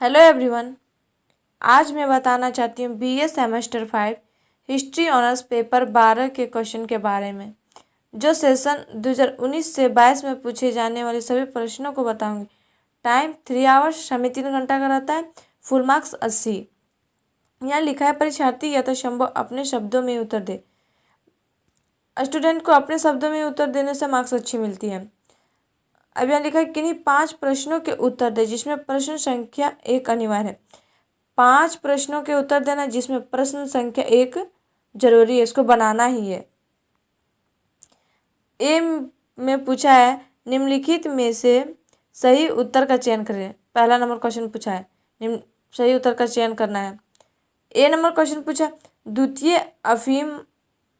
Hello everyone. आज मैं बताना चाहती हूँ BA semester 5 history honours paper 12 के क्वेश्चन के बारे में, जो सेशन 2019 से 22 में पूछे जाने वाले सभी प्रश्नों को बताऊंगी। टाइम 3 आवर्स, समय 3 घंटा का रहता है। Full marks 80। यहाँ लिखा है परीक्षार्थी यथासंभव अपने शब्दों में उत्तर दे। स्टूडेंट को अपने शब्दों में उत्तर देने से मार्क्स अच्छी मिलती है। अब यहाँ लिखा है किन्हीं 5 प्रश्नों के उत्तर दे जिसमें प्रश्न संख्या 1 अनिवार्य है। 5 प्रश्नों के उत्तर देना जिसमें प्रश्न संख्या 1 जरूरी है, इसको बनाना ही है। ए में पूछा है निम्नलिखित में से सही उत्तर का चयन करें। पहला नंबर क्वेश्चन पूछा है, सही उत्तर का चयन करना है। ए नंबर क्वेश्चन पूछा द्वितीय अफीम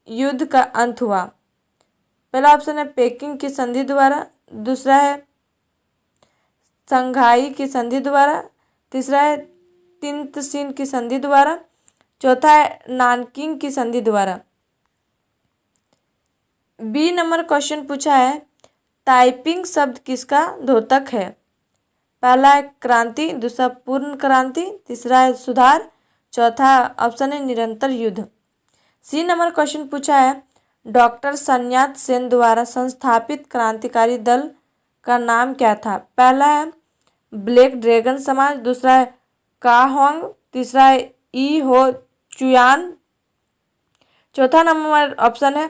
युद्ध का अंत हुआ। पहला ऑप्शन है पेकिंग की संधि द्वारा, दूसरा है संघाई की संधि द्वारा, तीसरा है तिनतसिन की संधि द्वारा, चौथा है नानकिंग की संधि द्वारा। बी नंबर क्वेश्चन पूछा है टाइपिंग शब्द किसका द्योतक है। पहला है क्रांति, दूसरा पूर्ण क्रांति, तीसरा है सुधार, चौथा ऑप्शन है निरंतर युद्ध। सी नंबर क्वेश्चन पूछा है डॉक्टर सन्यात सेन द्वारा संस्थापित क्रांतिकारी दल का नाम क्या था। पहला है ब्लैक ड्रैगन समाज, दूसरा है काहोंग, तीसरा है ई हो चुयान, चौथा नंबर ऑप्शन है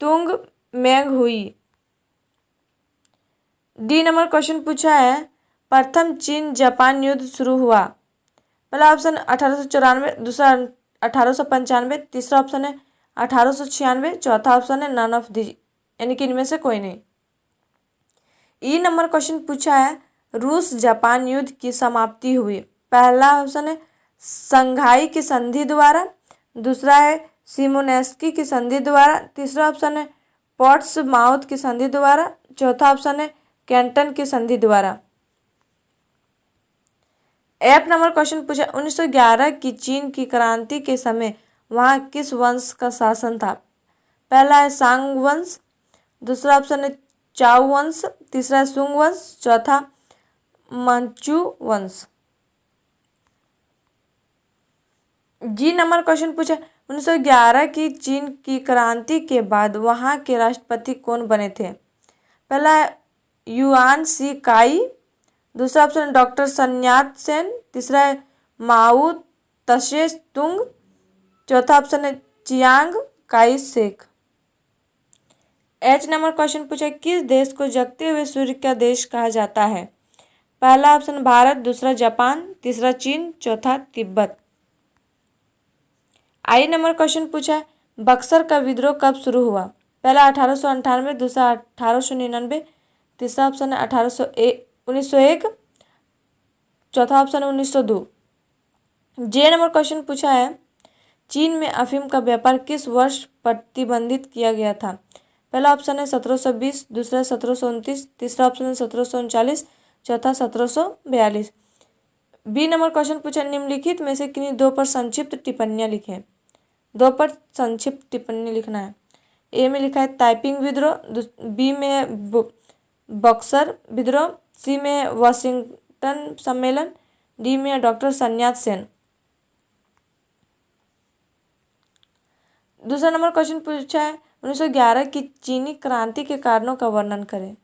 तुंग मेंग हुई। डी नंबर क्वेश्चन पूछा है प्रथम चीन जापान युद्ध शुरू हुआ। पहला ऑप्शन 1894, दूसरा 1895, तीसरा ऑप्शन है 1896, चौथा ऑप्शन है नन ऑफ दी, यानी कि इनमें से कोई नहीं। ई नंबर क्वेश्चन पूछा है रूस जापान युद्ध की समाप्ति हुई। पहला ऑप्शन है संघाई की संधि द्वारा, दूसरा है सिमोनेस्की की संधि द्वारा, तीसरा ऑप्शन है पोर्ट्समाउथ की संधि द्वारा, चौथा ऑप्शन है कैंटन की संधि द्वारा। एफ नंबर क्वेश्चन पूछा 1911 की चीन की क्रांति के समय वहाँ किस वंश का शासन था। पहला है सांग वंश, दूसरा ऑप्शन है चाउ वंश, तीसरा है सुंग वंश, चौथा मंचू वंश। जी नंबर क्वेश्चन पूछा 1911 की चीन की क्रांति के बाद वहाँ के राष्ट्रपति कौन बने थे। पहला है युआन सी काई, दूसरा ऑप्शन डॉक्टर सन्यात सेन, तीसरा है माऊ तसे तुंग, चौथा ऑप्शन है Chiang Kai Shek. H number question पूछा किस देश को जगते हुए सूर्य का देश कहा जाता है। पहला ऑप्शन भारत, दूसरा जापान, तीसरा चीन, चौथा तिब्बत। आई नंबर क्वेश्चन पूछा बक्सर का विद्रोह कब शुरू हुआ। पहला 1898, दूसरा 1899, तीसरा ऑप्शन है 1901, चौथा ऑप्शन है 1902। जे नंबर क्वेश्चन पूछा है चीन में अफीम का व्यापार किस वर्ष प्रतिबंधित किया गया था। पहला ऑप्शन है 1720, दूसरा 1729, तीसरा ऑप्शन है 1739, चौथा 1742। बी नंबर क्वेश्चन पूछा निम्नलिखित में से किन्हीं 2 पर संक्षिप्त टिप्पणियां लिखें। 2 पर संक्षिप्त टिप्पणी लिखना है। ए में लिखा है टाइपिंग विद्रोह, बी में है बक्सर विद्रोह, सी में है वाशिंगटन सम्मेलन, डी में है डॉक्टर सन्यात सेन। दूसरा नंबर क्वेश्चन पूछा है 1911 की चीनी क्रांति के कारणों का वर्णन करें।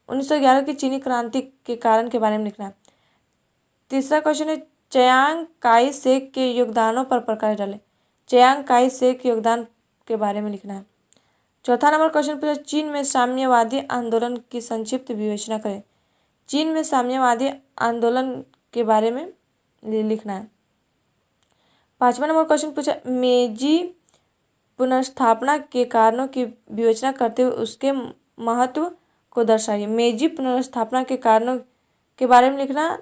1911 की चीनी क्रांति के कारण के बारे में लिखना है। तीसरा क्वेश्चन है चियांग काई शेक के योगदानों पर प्रकाश डालें। चियांग काई शेक के योगदान के बारे में लिखना है। चौथा नंबर क्वेश्चन पूछा चीन में साम्यवादी आंदोलन की संक्षिप्त विवेचना करें। चीन में साम्यवादी आंदोलन के बारे में लिखना है। पांचवा नंबर क्वेश्चन पूछा मेजी पुनर्स्थापना के कारणों की विवेचना करते हुए उसके महत्व को दर्शाइए। मेजी पुनर्स्थापना के कारणों के बारे में लिखना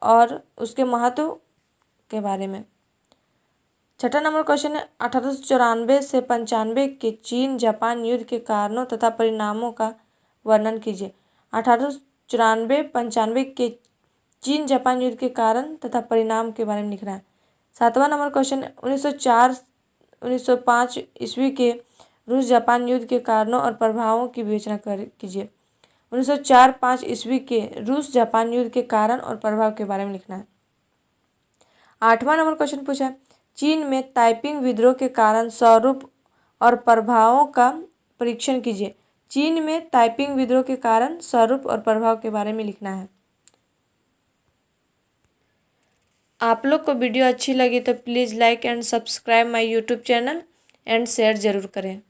और उसके महत्व के बारे में। छठा नंबर क्वेश्चन है 1894 से 95 के चीन जापान युद्ध के कारणों तथा परिणामों का वर्णन कीजिए। 1894-95 के चीन जापान युद्ध के कारण तथा परिणाम के बारे में लिखना है। सातवां नंबर क्वेश्चन 1904-1905 ईस्वी के रूस जापान युद्ध के कारणों और प्रभावों की विवेचना कीजिए। 1904-05 ईस्वी के रूस जापान युद्ध के कारण और प्रभाव के बारे में लिखना है। 8वां नंबर क्वेश्चन पूछा है, चीन में ताइपिंग विद्रोह के कारण स्वरूप और प्रभावों का परीक्षण कीजिए। चीन में ताइपिंग विद्रोह के कारण स्वरूप और प्रभाव के बारे में लिखना है। आप लोग को वीडियो अच्छी लगी तो please like and subscribe my YouTube channel and share ज़रूर करें।